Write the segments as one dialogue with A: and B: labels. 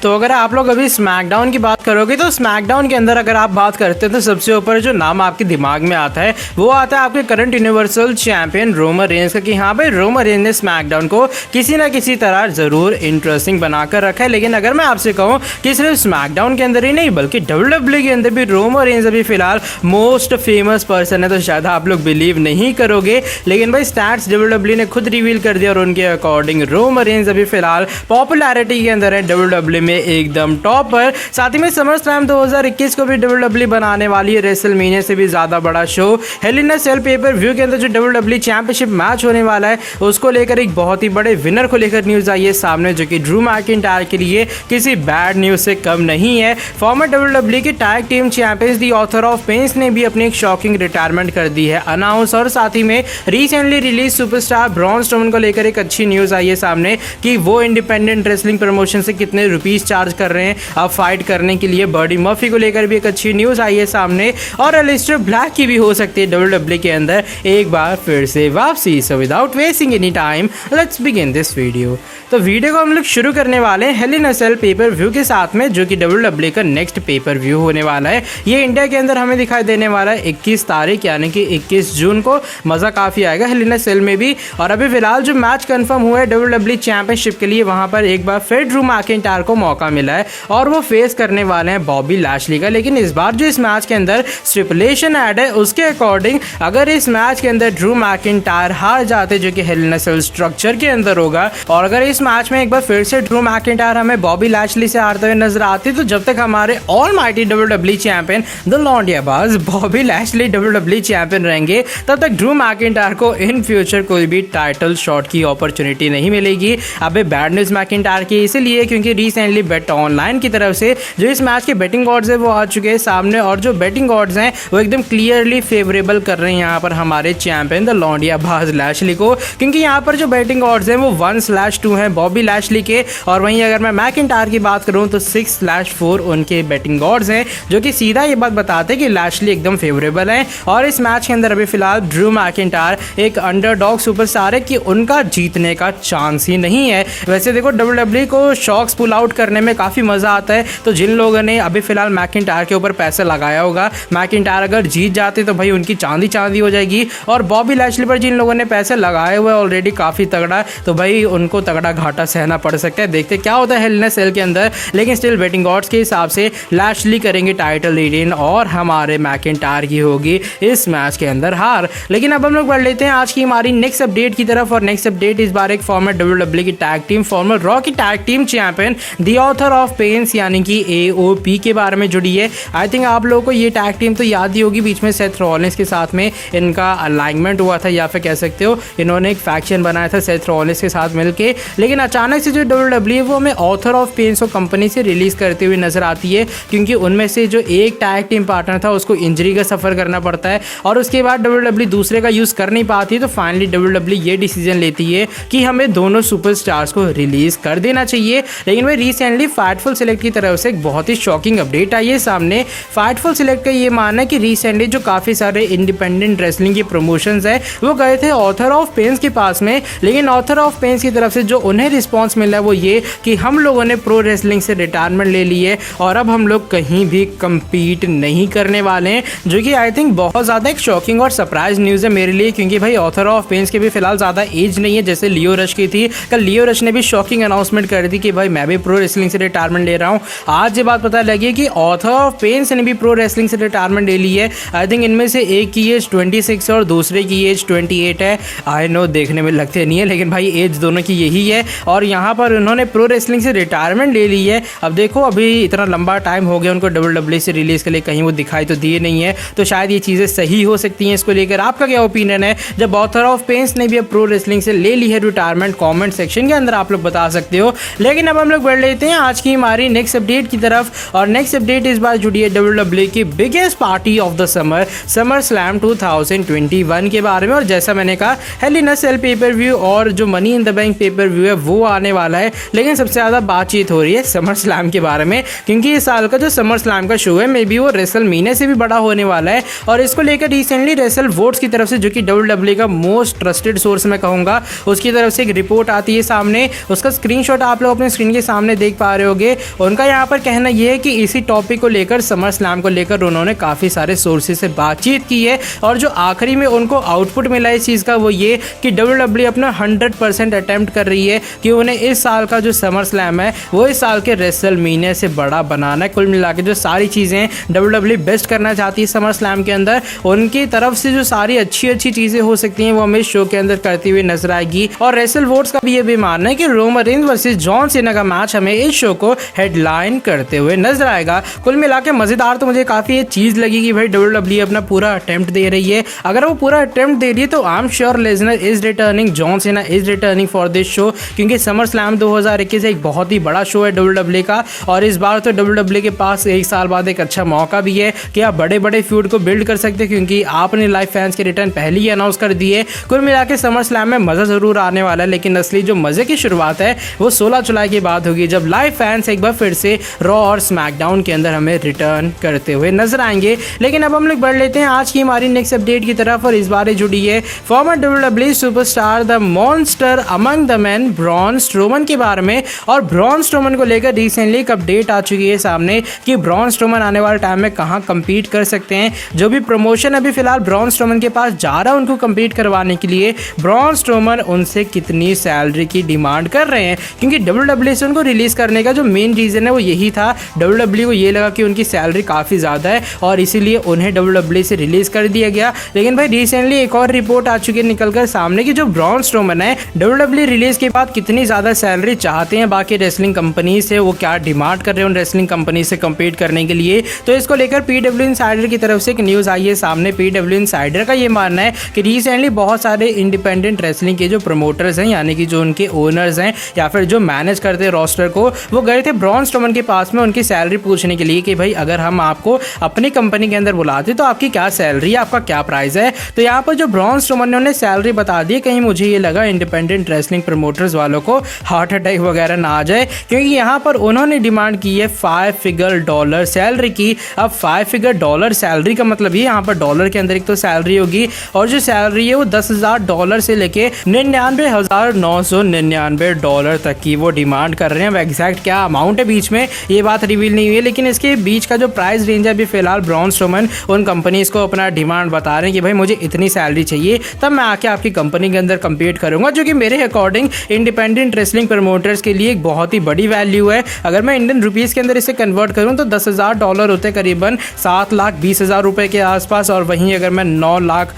A: तो अगर आप लोग अभी स्मैकडाउन की बात करोगे तो स्मैकडाउन के अंदर अगर आप बात करते हैं तो सबसे ऊपर जो नाम आपके दिमाग में आता है वो आता है आपके current universal champion Roman Reigns का, कि हाँ भाई रोमन रेंज ने स्मैकडाउन को किसी ना किसी तरह जरूर इंटरेस्टिंग बनाकर रखा है। लेकिन अगर मैं आपसे कहूँ कि सिर्फ स्मैकडाउन के अंदर ही नहीं बल्कि डब्ल्यूडब्ल्यूई के अंदर भी रोमन रेंज अभी फिलहाल मोस्ट फेमस पर्सन है, तो शायद आप लोग बिलीव नहीं करोगे लेकिन भाई स्टैट्स डब्ल्यूडब्ल्यूई ने खुद रिवील कर दिया और उनके अकॉर्डिंग रोमन रेंज अभी फिलहाल पॉपुलैरिटी के अंदर है डब्ल्यूडब्ल्यूई में एकदम टॉप पर। साथ ही में समर स्लैम 2021 को भी डब्ल्यूडब्ल्यूई बनाने वाली है रेसलमेनिया से भी ज्यादा बड़ा शो। हेल इन अ सेल पेपर व्यू के अंदर जो डब्ल्यूडब्ल्यूई चैंपियनशिप मैच होने वाला है उसको लेकर एक बहुत ही बड़े विनर को लेकर न्यूज आई है सामने, जो कि ड्रू मैकिंटायर के लिए किसी बैड न्यूज से कम नहीं है। फॉर्मर डब्ल्यूडब्ल्यूई के tag team champions the author of pains ने भी अपनी एक शॉकिंग रिटायरमेंट कर दी है अनाउंस। और साथ ही में recently release superstar Braun Strowman को लेकर एक अच्छी न्यूज आई है सामने कि वो इंडिपेंडेंट रेसलिंग प्रमोशन से कितने रुपीस चार्ज कर रहे हैं अब फाइट करने के लिए। बर्डी मर्फी को लेकर भी एक अच्छी न्यूज आई है सामने और एलिस्टर ब्लैक की भी हो सकती है डब्ल्यूडब्ल्यूई के अंदर एक बार फिर से वापसी। So without wasting any time let's begin this video. तो वीडियो को हम लोग शुरू करने वाले हैं हेल इन अ सेल पेपर व्यू के साथ में, जो कि डब्ल्यूडब्ल्यूई का नेक्स्ट पेपर व्यू होने वाला है। ये इंडिया के अंदर हमें दिखाई देने वाला है 21 तारीख यानी कि 21 जून को। मजा काफी आएगा हेल इन अ सेल में भी। और अभी फिलहाल जो मैच कंफर्म हुआ है डब्ल्यूडब्ल्यूई चैंपियनशिप के लिए, वहां पर एक बार फिर ड्रू मैकिंटायर को मौका मिला है और वो फेस करने वाले हैं बॉबी लैशली का। लेकिन इस बार जो इस मैच के अंदर स्टिपुलेशन ऐड है उसके अकॉर्डिंग अगर इस मैच के अंदर ड्रू मैकिंटायर हार जाते जो कि हेल इन अ सेल स्ट्रक्चर के अंदर होगा, और अगर इस मैच में एक बार फिर से ड्रू मैकिंटायर हमें बॉबी लैशली से हारते हुए नजर आती, तो जब तक हमारे ऑलमाइटी डब्ल्यूडब्ल्यूई चैंपियन द लौंडियाबाज बॉबी लैशली डब्ल्यूडब्ल्यूई चैंपियन रहेंगे तब तक ड्रू मैकिंटायर को इन फ्यूचर कोई भी टाइटल शॉट की अपॉर्चुनिटी नहीं मिलेगी। अबे बैड न्यूज मैकिंटायर की इसलिए क्योंकि रिसेंटली बेट ऑनलाइन की तरफ से जो इस मैच के बेटिंग ऑड्स है वो आ चुके हैं सामने, और जो बेटिंग ऑड्स हैं वो एकदम क्लियरली फेवरेबल कर रहे हैं यहाँ पर हमारे चैंपियन द लौंडियाबाज लैशली को, क्योंकि यहाँ पर जो बेटिंग ऑड्स हैं वो 1/2 हैं बॉबी लैशली के, और वहीं अगर मैं मैकिंटायर की बात करूँ तो 6/4 उनके बेटिंग ऑड्स हैं, जो कि सीधा ये बात बताते हैं कि लैशली एकदम फेवरेबल है। और इस मैच के अंदर अभी फिलहाल ड्रू मैकिंटायर एक अंडरडॉग सुपरस्टार है कि उनका जीतने का चांस ही नहीं है। वैसे देखो डब्ल्यूडब्ल्यूई को शॉक्स पुल आउट करने में काफी मजा आता है, तो जिन लोगों ने अभी फिलहाल मैकिंटायर के ऊपर पैसा लगाया होगा, मैकिंटायर अगर जीत जाते तो भाई उनकी चांदी चांदी हो जाएगी, और बॉबी लैशली पर जिन लोगों ने पैसे लगाए हुए ऑलरेडी काफी तगड़ा, तो भाई उनको तगड़ा घाटा सहना पड़ सकता है। देखते क्या होता है हेल इन अ सेल के अंदर, लेकिन स्टिल बेटिंग ऑड्स के हिसाब से लैशली करेंगे टाइटल रीटेन और हमारे मैकिंटायर की होगी इस मैच के अंदर हार। लेकिन अब हम लोग बढ़ लेते हैं आज की हमारी नेक्स्ट अपडेट की तरफ, और नेक्स्ट अपडेट इस बार एक फॉर्मर डब्ल्यूडब्ल्यूई की टैग टीम फॉर्मर रॉ की tag team champion the author of pains यानी कि AOP के बारे में जुड़ी है। आई थिंक आप लोगों को ये टैग टीम तो याद ही होगी, बीच में सेथ रॉलिंस के साथ में इनका अलाइनमेंट हुआ था, या फिर कह सकते हो इन्होंने एक फैक्शन बनाया था सेथ रॉलिंस के साथ मिलके। लेकिन अचानक से जो डब्ल्यूडब्ल्यूई वो हमें ऑथर ऑफ पेन्स को कंपनी से रिलीज करते हुए नजर आती है, क्योंकि उनमें से जो एक टैग टीम पार्टनर था उसको इंजरी का सफर करना पड़ता है, और उसके बाद डब्ल्यूडब्ल्यूई दूसरे का यूज कर नहीं पाती, तो फाइनली डब्ल्यूडब्ल्यूई ये डिसीजन लेती है कि हमें दोनों सुपरस्टार्स को रिलीज कर देना चाहिए। लेकिन भाई रिसेंटली फाइटफुल सिलेक्ट की तरफ से एक बहुत ही शॉकिंग अपडेट आई है सामने। फाइटफुल सिलेक्ट का ये मानना है कि रिसेंटली जो काफी सारे इंडिपेंडेंट रेसलिंग के प्रमोशंस है वो गए थे ऑथर ऑफ पेन्स के पास में, लेकिन ऑथर ऑफ पेन्स की तरफ से जो उन्हें रिस्पॉन्स मिला है वो ये कि हम लोगों ने प्रो रेसलिंग से रिटायरमेंट ले ली है और अब हम लोग कहीं भी कम्पीट नहीं करने वाले हैं, जो कि आई थिंक बहुत ज़्यादा एक शॉकिंग और सरप्राइज न्यूज़ है मेरे लिए, क्योंकि भाई ऑथर ऑफ पेन्स के भी फिलहाल ज़्यादा एज नहीं है जैसे लियो रश की थी। कल लियो रश ने भी शॉकिंग अनाउंसमेंट कर दी कि भाई मैं भी प्रो रेसलिंग से रिटायरमेंट ले रहा हूँ। आज ये बात पता लगी कि ऑथर ऑफ पेन्स ने भी प्रो रेसलिंग से रिटायरमेंट ले ली है। आई थिंक इनमें से एक की एज 26 और दूसरे की एज 28 है। आई नो देखने में लगते नहीं है, लेकिन भाई एज दोनों की यही है, और यहाँ पर उन्होंने प्रो रेसलिंग से रिटायरमेंट ले ली है। अब देखो अभी इतना लंबा टाइम हो गया उनको डब्ल्यूडब्ल्यूई से रिलीज के लिए, कहीं वो दिखाई तो दिए नहीं है, तो शायद ये चीज़ें सही हो सकती हैं। इसको लेकर आपका क्या ओपिनियन है? जब ऑथर ऑफ पेन्स ने भी अब प्रो रेसलिंग से ले ली है रिटायरमेंट, कमेंट सेक्शन के अंदर आप लोग बता सकते हो। लेकिन अब हम लोग बढ़ लेते हैं आज की हमारी नेक्स्ट अपडेट की तरफ, और नेक्स्ट अपडेट इस बार जुड़ी है डब्ल्यूडब्ल्यूई की biggest party of the summer slam 2021 के बारे में। और जैसा मैंने कहा हेल इन अ सेल पेपर व्यू और जो money in the bank pay per view है वो आने वाला है, लेकिन सबसे ज़्यादा बातचीत हो रही है समर स्लैम के बारे में, क्योंकि इस साल का जो समर स्लैम का शो है मे बी वो रेसलमेनिया से भी बड़ा होने वाला है। और इसको लेकर रिसेंटली रेसल वोट्स की तरफ से, जो कि डब्ल्यूडब्ल्यूई का मोस्ट ट्रस्टेड सोर्स मैं कहूँगा, उसकी तरफ से एक रिपोर्ट आती है सामने। उसका स्क्रीनशॉट आप लोग अपने स्क्रीन के सामने देख देख पा रहे होगे, उनका यहाँ पर कहना यह है कि इसी टॉपिक को लेकर, समर स्लैम को लेकर उन्होंने काफ़ी सारे सोर्सेज से बातचीत की है और जो आखिरी में उनको आउटपुट मिला इस चीज़ का वो ये कि WWE अपना 100% अटेम्प्ट कर रही है कि उन्हें इस साल का जो समर स्लैम है वो इस साल के रेसलमेनिया से बड़ा बनाना है। कुल मिला के जो सारी चीज़ें WWE बेस्ट करना चाहती है समर स्लैम के अंदर, उनकी तरफ से जो सारी अच्छी अच्छी चीज़ें हो सकती हैं वो हमें शो के अंदर करती हुई नजर आएगी। और रेसल वोट्स का भी ये भी मानना है कि Roman Reigns versus John Cena का मैच हमें इस शो को हेडलाइन करते हुए नजर आएगा। कुल मिला के मज़ेदार तो मुझे काफ़ी ये चीज़ लगी कि भाई WWE अपना पूरा अटेम्प्ट दे रही है। अगर वो पूरा अटेम्प्ट दे रही है तो I am sure Lesnar is returning, John Cena is returning for this show, क्योंकि समर स्लैम 2021 एक बहुत ही बड़ा शो है WWE का और इस बार तो WWE के पास एक साल बाद एक अच्छा मौका भी है कि आप बड़े बड़े फ्यूड को बिल्ड कर सकते हैं, क्योंकि आपने लाइव फैंस के रिटर्न पहले ही अनाउंस कर दिए। कुल मिला के समर स्लैम में मज़ा ज़रूर आने वाला है, लेकिन असली जो मज़े की शुरुआत है वो 16 जुलाई की बात होगी, जब लाइव फैंस एक बार फिर से रॉ और स्मैकडाउन के अंदर हमें रिटर्न करते हुए नजर आएंगे। लेकिन अब हम लोग बढ़ लेते हैं आज की हमारी नेक्स्ट अपडेट की तरफ और इस बार जुड़ी है farmer WWE superstar the monster among the man Braun Strowman के बारे में। और ब्रॉन स्ट्रोमन को लेकर रिसेंटली एक अपडेट आ चुकी है सामने कि ब्रॉन स्ट्रोमन आने वाले टाइम में कहां compete कर सकते हैं। जो भी प्रमोशन अभी फिलहाल ब्रॉन स्ट्रोमन के पास जा रहा है उनको compete करवाने के लिए, ब्रॉन स्ट्रोमन उनसे कितनी सैलरी की डिमांड कर रहे हैं, क्योंकि WWE से उनको रिलीज करने का जो मेन रीजन है वो यही था। WWE को ये लगा कि उनकी सैलरी काफ़ी ज़्यादा है और इसीलिए उन्हें WWE से रिलीज कर दिया गया। लेकिन भाई रिसेंटली एक और रिपोर्ट आ चुकी है निकलकर सामने कि जो ब्रॉन स्ट्रोमन है WWE रिलीज के बाद कितनी ज़्यादा सैलरी चाहते हैं बाकी रेसलिंग कंपनी से, वो क्या डिमांड कर रहे हैं उन रेसलिंग कंपनी से कम्पीट करने के लिए। तो इसको लेकर PW इनसाइडर की तरफ से एक न्यूज़ आई है सामने। PW इनसाइडर का ये मानना है कि रिसेंटली बहुत सारे इंडिपेंडेंट रेसलिंग के जो प्रमोटर्स हैं, यानी कि जो उनके ओनर्स हैं या फिर जो मैनेज करते हैं रोस्टर को, वो गए थे ब्रॉन स्ट्रोमन के पास में उनकी सैलरी पूछने के लिए कि भाई अगर हम आपको अपनी कंपनी के अंदर बुलाते तो आपकी क्या सैलरी है, आपका क्या प्राइस है। तो यहाँ पर जो ब्रॉन स्ट्रोमन ने उन्हें सैलरी बता दी, कहीं मुझे ये लगा इंडिपेंडेंट रेसलिंग प्रमोटर्स वालों को हार्ट अटैक वगैरह ना आ जाए, क्योंकि यहाँ पर उन्होंने डिमांड की है $5 फिगर सैलरी की। अब $5 फिगर सैलरी का मतलब ये यहाँ पर डॉलर के अंदर एक तो सैलरी होगी और जो सैलरी है वो $10,000 से लेके $99,999 तक की वो डिमांड कर रहे हैं। अब एग्जैक्ट क्या अमाउंट है बीच में ये बात रिवील नहीं हुई है, लेकिन इसके बीच का जो प्राइस रेंज है अभी फिलहाल ब्रॉन स्ट्रोमन उन कंपनीज को अपना डिमांड बता रहे हैं कि भाई मुझे इतनी सैलरी चाहिए तब मैं आके आपकी कंपनी के अंदर कम्पीट करूंगा, जो कि मेरे अकॉर्डिंग इंडिपेंडेंट रेसलिंग प्रमोटर्स के लिए एक बहुत ही बड़ी वैल्यू है। अगर मैं इंडियन रुपीज़ के अंदर इसे कन्वर्ट करूं तो $10,000 होते करीबन 7,20,000 रुपए के आसपास, और वहीं अगर मैं 9 लाख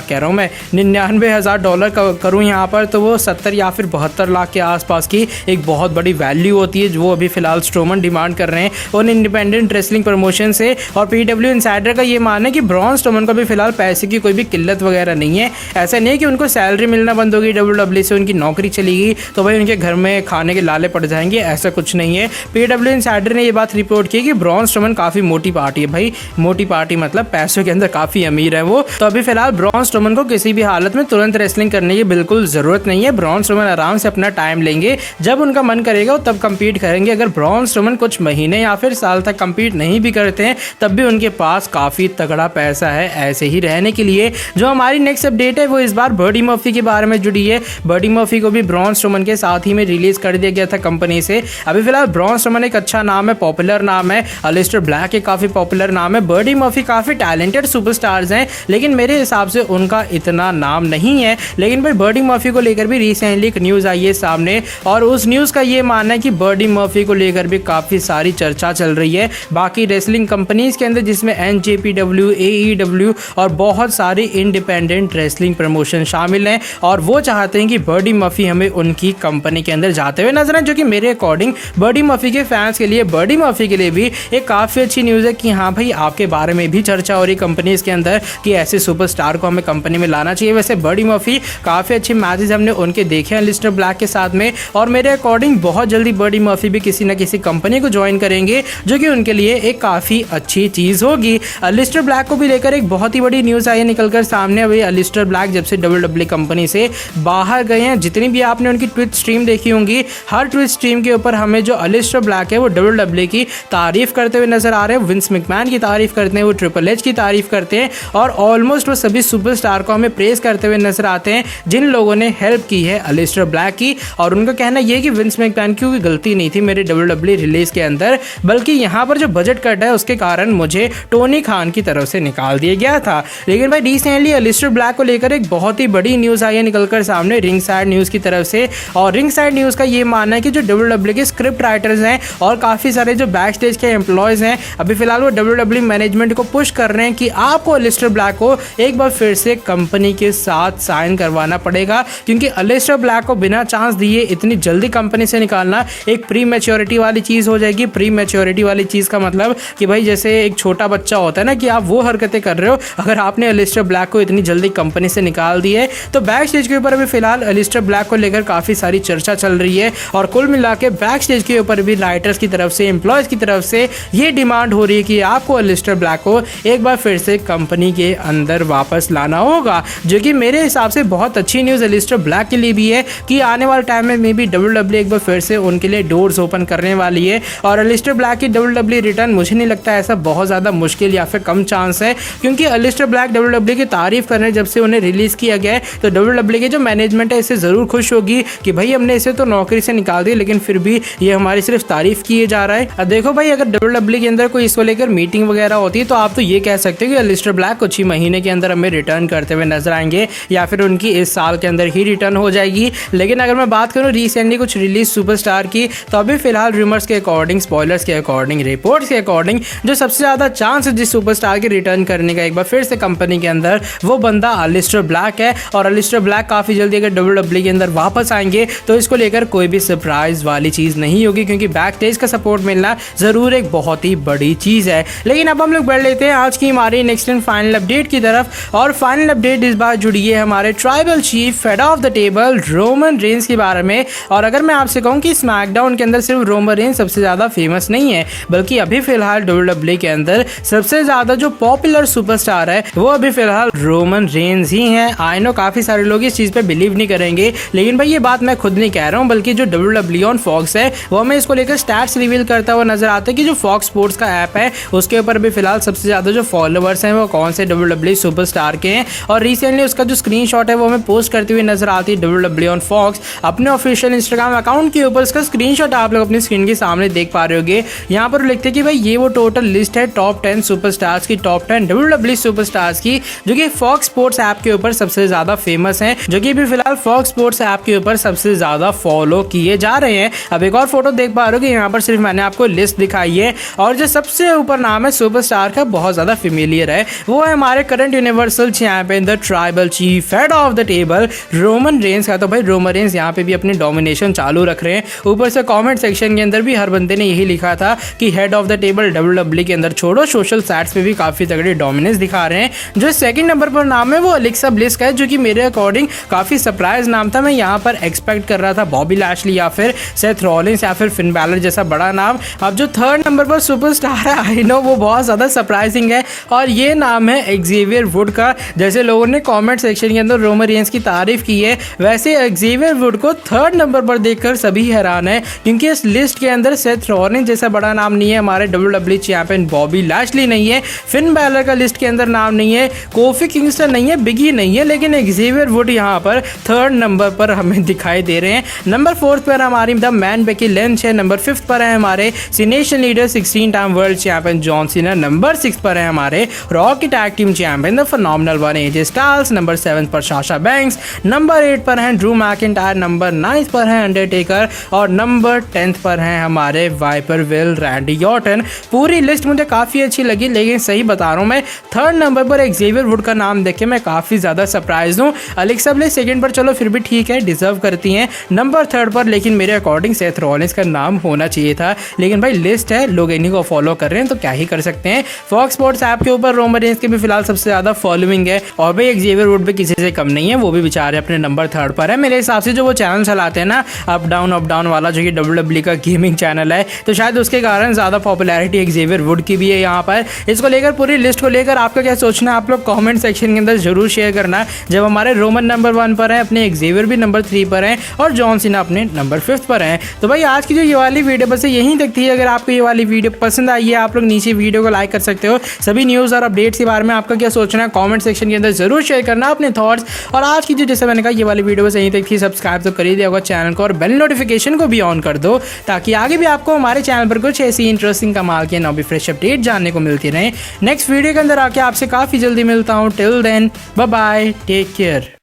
A: कह रहा हूँ मैं $99,000 करूँ यहाँ पर तो वो 70 या फिर 72 लाख के आसपास की एक बहुत बड़ी वैल्यू होती है, जो वो अभी फिलहाल स्ट्रोमन डिमांड कर रहे हैं उन इंडिपेंडेंट रेसलिंग प्रमोशन से। और PW इनसाइडर का ये मानना है कि ब्रॉन स्ट्रोमन को भी फिलहाल पैसे की कोई भी किल्लत वगैरह नहीं है। ऐसा नहीं है कि उनको सैलरी मिलना बंद होगी WWE से, उनकी नौकरी चलेगी तो भाई उनके घर में खाने के लाले पड़ जाएंगे, ऐसा कुछ नहीं है। PW इनसाइडर ने ये बात रिपोर्ट की कि ब्रॉन स्ट्रोमन काफ़ी मोटी पार्टी है। भाई मोटी पार्टी मतलब पैसों के अंदर काफ़ी अमीर है वो। तो अभी फिलहाल ब्रॉन स्ट्रोमन को किसी भी हालत में तुरंत रेसलिंग करने की बिल्कुल ज़रूरत नहीं है। ब्रॉन स्ट्रोमन आराम से अपना टाइम लेंगे, जब उनका मन करेगा तब कम्पीट करेंगे। अगर ब्रॉन स्ट्रोमन कुछ महीने या फिर साल तक कम्पीट नहीं भी करते हैं तब भी उनके पास काफ़ी तगड़ा पैसा है ऐसे ही रहने के लिए। जो हमारी नेक्स्ट अपडेट है वो इस बार बर्डी मर्फी के बारे में जुड़ी है। बर्डी मर्फी को भी ब्रॉन स्ट्रोमन के साथ ही में रिलीज कर दिया गया था कंपनी से। अभी फिलहाल ब्रॉन स्ट्रोमन एक अच्छा नाम है, पॉपुलर नाम है, अलिस्टर ब्लैक एक काफ़ी पॉपुलर नाम है, बर्डी मर्फी काफ़ी टैलेंटेड सुपरस्टार्स हैं, लेकिन मेरे हिसाब से उनका इतना नाम नहीं है। लेकिन भाई बर्डी मर्फी को लेकर भी रिसेंटली एक न्यूज़ आई है सामने और उस न्यूज़ का ये मानना है कि बर्डी मर्फी को लेकर भी काफ़ी सारी चर्चा चल रही है बाकी रेसलिंग कंपनीज के अंदर, जिसमें NJPW, AEW और बहुत सारी इंडिपेंडेंट रेसलिंग प्रमोशन शामिल हैं और वो चाहते हैं कि बर्डी मर्फी हमें उनकी कंपनी के अंदर जाते हुए नजर आए, जो कि मेरे अकॉर्डिंग बर्डी मर्फी के फैंस के लिए, बर्डी मर्फी के लिए भी एक काफ़ी अच्छी न्यूज़ है कि हाँ भाई आपके बारे में भी चर्चा हो रही कंपनीज के अंदर कि ऐसे सुपरस्टार को हमें कंपनी में लाना चाहिए। वैसे बर्डी मर्फी काफ़ी अच्छे मैचेस हमने उनके देखे हैं अलिस्टर ब्लैक के साथ में, और मेरे अकॉर्डिंग बहुत जल्दी बर्डी मर्फी भी किसी न किसी कंपनी को ज्वाइन करेंगे, जो कि उनके लिए एक काफ़ी अच्छी चीज़ होगी। अलिस्टर ब्लैक को भी लेकर एक बहुत ही बड़ी न्यूज़ आई है निकलकर सामने। अभी अलिस्टर ब्लैक जब से WWE कंपनी से बाहर गए हैं, जितनी भी आपने उनकी ट्विच स्ट्रीम देखी होंगी, हर ट्विच स्ट्रीम के ऊपर हमें जो अलिस्टर ब्लैक है वो WWE की तारीफ करते हुए नजर आ रहे हैं, विंस मैकमैन की तारीफ करते हैं, वो ट्रिपल एच की तारीफ करते हैं और ऑलमोस्ट वो सभी सुपरस्टार को हमें प्रेज करते हुए नजर आते हैं जिन लोगों ने हेल्प की है अलिस्टर ब्लैक की। और उनका कहना यह है कि विंस मैकमैन की की गलती नहीं थी मेरे WWE रिलीज के अंदर, बल्कि यहाँ पर जो बजट कट है उसके कारण मुझे टोनी खान की तरफ से निकाल दिया गया था। लेकिन भाई रिसेंटली एलिस्टर ब्लैक को लेकर एक बहुत ही बड़ी न्यूज़ आई है निकलकर सामने रिंग साइड न्यूज़ की तरफ से। और रिंग साइड न्यूज़ का ये मानना है कि जो WWE के स्क्रिप्ट राइटर्स हैं और काफ़ी सारे जो बैक स्टेज के एम्प्लॉयज़ हैं, अभी फिलहाल वो WWE मैनेजमेंट को पुश कर रहे हैं कि आपको एलिस्टर ब्लैक को एक बार फिर से कंपनी के साथ साइन करवाना पड़ेगा, क्योंकि एलिस्टर ब्लैक को बिना चांस दिए इतनी जल्दी कंपनी से निकालना एक प्री मैच्योरिटी वाली चीज़ हो जाएगी। प्री मैच्योरिटी वाली चीज़ का मतलब कि भाई जैसे एक छोटा बच्चा होता है ना, कि आप वो हरकतें कर रहे हो अगर आपने एलिस्टर ब्लैक को इतनी जल्दी कंपनी से निकाल दी है। तो बैक स्टेज के ऊपर अभी फिलहाल एलिस्टर ब्लैक को लेकर काफ़ी सारी चर्चा चल रही है और कुल मिला के बैक स्टेज के ऊपर भी राइटर्स की तरफ से, एम्प्लॉयज़ की तरफ से ये डिमांड हो रही है कि आपको एलिस्टर ब्लैक को एक बार फिर से कंपनी के अंदर वापस लाना होगा, जो कि मेरे हिसाब से बहुत अच्छी न्यूज़ एलिस्टर ब्लैक के लिए भी है कि आने वाले टाइम में मे बी WWE एक बार फिर से उनके लिए डोर्स ओपन करने वाली है। और एलिस्टर ब्लैक की WWE रिटर्न मुझे नहीं लगता ऐसा बहुत ज़्यादा मुश्किल या फिर कम चांस है, क्योंकि एलिस्टर ब्लैक WWE की तारीफ करने जब से उन्हें रिलीज़ किया गया है तो WWE की जो मैनेजमेंट है इससे ज़रूर खुश होगी कि भाई हमने इसे तो नौकरी से निकाल दिया लेकिन फिर भी ये हमारी सिर्फ तारीफ किए जा रहा है। अब देखो भाई, अगर WWE के अंदर कोई इसको लेकर मीटिंग वगैरह होती है तो आप तो ये कह सकते हो कि एलिस्टर ब्लैक कुछ ही महीने के अंदर हमें रिटर्न करते हुए नजर आएंगे या फिर उनकी इस साल के अंदर ही रिटर्न हो जाएगी। लेकिन अगर मैं बात करूँ रिसेंटली कुछ रिलीज सुपरस्टार की, तो अभी फिलहाल रूमर्स के अकॉर्डिंग, स्पॉयलर्स के अकॉर्डिंग, रिपोर्ट्स के अकॉर्डिंग जो सबसे ज़्यादा चांस है जिस सुपरस्टार के रिटर्न करने का एक बार फिर से कंपनी के अंदर, वो बंदा एलिस्टर ब्लैक है। और एलिस्टर ब्लैक काफ़ी जल्दी अगर WWE के अंदर वापस आएंगे तो इसको लेकर कोई भी सरप्राइज वाली चीज़ नहीं होगी, क्योंकि बैक स्टेज का सपोर्ट मिलना ज़रूर एक बहुत ही बड़ी चीज़ है। लेकिन अब हम लोग बढ़ लेते हैं आज की हमारी नेक्स्ट एंड फाइनल अपडेट की तरफ। और फाइनल अपडेट इस बार जुड़ी है हमारे tribal chief head of the table Roman Reigns के बारे में। और अगर मैं आपसे कहूँ कि स्मैकडाउन के अंदर सिर्फ रोमन रेंस सबसे ज़्यादा फेमस नहीं है, बल्कि अभी फिलहाल WWE के अंदर सबसे ज़्यादा जो पॉपुलर सुपरस्टार है वो अभी फिलहाल रोमन रेंस ही हैं। आई नो काफ़ी सारे लोग इस चीज़ पे बिलीव नहीं करेंगे, लेकिन भाई ये बात मैं खुद नहीं कह रहा हूँ, बल्कि जो WWE ऑन फॉक्स है वो हमें इसको लेकर स्टैट्स रिवील करता हुआ नजर आता है कि जो फॉक्स स्पोर्ट्स का ऐप है उसके ऊपर भी फिलहाल सबसे ज़्यादा जो फॉलोअर्स हैं वो कौन से WWE सुपरस्टार के हैं। और रिसेंटली उसका जो स्क्रीनशॉट है वो हमें पोस्ट करती हुई नजर आती है WWE ऑन फॉक्स अपने ऑफिशियल इंस्टाग्राम अकाउंट के ऊपर। उसका स्क्रीनशॉट आप लोग अपनी स्क्रीन के सामने देख पा रहे होंगे। यहाँ पर लिखते हैं कि भाई ये वो टोटल लिस्ट है टॉप 10 सुपरस्टार्स की, टॉप 10 WWE सुपरस्टार्स की, जो कि फॉक्स स्पोर्ट्स ऐप के ऊपर सबसे ज्यादा फेमस हैं, जो कि भी फिलहाल फॉक्स स्पोर्ट्स ऐप के ऊपर सबसे ज्यादा फॉलो किए जा रहे हैं। अब एक और फोटो देख पा रहे हो कि यहाँ पर सिर्फ मैंने आपको लिस्ट दिखाई है और जो सबसे ऊपर नाम है सुपरस्टार का बहुत ज्यादा फेमिलियर है, वो है हमारे current universal champion the tribal chief head of the table Roman Reigns का। तो भाई रोमन रेंस यहाँ पे भी अपनी डोमिनेशन चालू रख रहे हैं। ऊपर से कमेंट सेक्शन के अंदर भी हर बंदे ने यही लिखा था कि head of the table WWE के अंदर छोड़ो, सोशल साइट्स पे भी काफी तगड़ी डोमिनेंस दिखा रहे हैं। जो सेकंड नंबर पर नाम है वो अलेक्सा ब्लिस का है, जो कि मेरे अकॉर्डिंग काफी सरप्राइज नाम था। मैं यहाँ पर एक्सपेक्ट कर रहा था बॉबी लैशली या फिर सेथ रॉलिंस या फिर फिन बैलर जैसा बड़ा नाम। अब जो थर्ड नंबर पर सुपरस्टार है, आई नो वो बहुत ज्यादा सरप्राइजिंग है और ये नाम है एक्जेवियर वुड का। जैसे लोगों ने कमेंट सेक्शन के अंदर रोमन रेंस की तारीफ की है, वैसे एक्जेवियर वुड को थर्ड नंबर पर देखकर सभी हैरान है, क्योंकि इस लिस्ट के अंदर सेथ रॉलिंस जैसा बड़ा नाम नहीं है, हमारे WWE चैंपियन बॉबी लैशली नहीं है, फिन बैलर का लिस्ट के अंदर नाम नहीं है, कोफी किंगस्टन नहीं है, बिगी नहीं है, लेकिन एक्जेवियर वुड यहाँ पर थर्ड नंबर पर हमें दिखाई दे रहे हैं। नंबर 4 पर हमारी द मैन बेकी लिंच है। नंबर 5 पर है हमारे Cenation leader 16 time world champion John Cena. Number 6 पर है हमारे रॉ की tag team champion the phenomenal one AJ Styles. Number 7 पर साशा बैंक्स। नंबर 8 पर है ड्रू मैकिंटायर। नंबर 9 पर है अंडरटेकर और नंबर 10 पर है हमारे वाइपर विल रैंडी ऑर्टन। पूरी लिस्ट मुझे काफी अच्छी लगी, लेकिन सही बता रहा हूँ मैं थर्ड नंबर पर एक्जेवियर वुड का नाम देख के मैं काफी ज्यादा सरप्राइज हूँ। अलेक्सा ब्लिस सेकंड पर चलो फिर भी ठीक है, डिजर्व करती हैं। नंबर 3 पर लेकिन मेरे अकॉर्डिंग सेथ रॉलिंस का नाम होना चाहिए था, लेकिन भाई लिस्ट है, लोग इन्हीं को फॉलो कर रहे हैं तो क्या ही कर सकते हैं। फॉक्स स्पोर्ट्स ऐप के ऊपर रोमन रेंस के भी फिलहाल सबसे ज्यादा फॉलोइंग है और भाई एक्जेवियर वुड भी किसी से कम नहीं है, वो भी बेचारे अपने नंबर 3 पर है। मेरे हिसाब से जो वो चैनल चलाते हैं ना अप डाउन वाला, जो कि WWE का गेमिंग चैनल है, तो शायद उसके कारण ज्यादा पॉपुलैरिटी एक्जेवियर वुड की भी है यहाँ पर। इसको लेकर पूरी लिस्ट को लेकर आपका क्या सोचना है आप लोग कमेंट सेक्शन के अंदर जरूर शेयर करना। जब हमारे रोमन नंबर 1 पर है, अपने एक्जेवियर भी नंबर 3 पर है और जॉन सीना अपने नंबर 5 पर है। तो भाई आज की जो ये वाली वीडियो बस यहीं तक थी। अगर आपको ये वाली वीडियो पसंद आई है, आप लोग नीचे वीडियो को लाइक कर सकते हो। सभी न्यूज़ और अपडेट्स के बारे में आपका क्या सोचना है कमेंट सेक्शन के अंदर जरूर शेयर करना अपने थॉट्स। और आज की जो जैसे मैंने कहा ये वाली वीडियो बस यहीं तक थी। सब्सक्राइब तो कर ही दिया होगा चैनल को और बेल नोटिफिकेशन को भी ऑन कर दो ताकि आगे भी आपको हमारे चैनल पर कुछ ऐसी इंटरेस्टिंग कमाल के नॉबी फ्रेश अपडेट जानने को मिलती रहे। नेक्स्ट वीडियो के अंदर आके आपसे काफ़ी जल्दी मिलता हूँ। Till then bye bye, take care.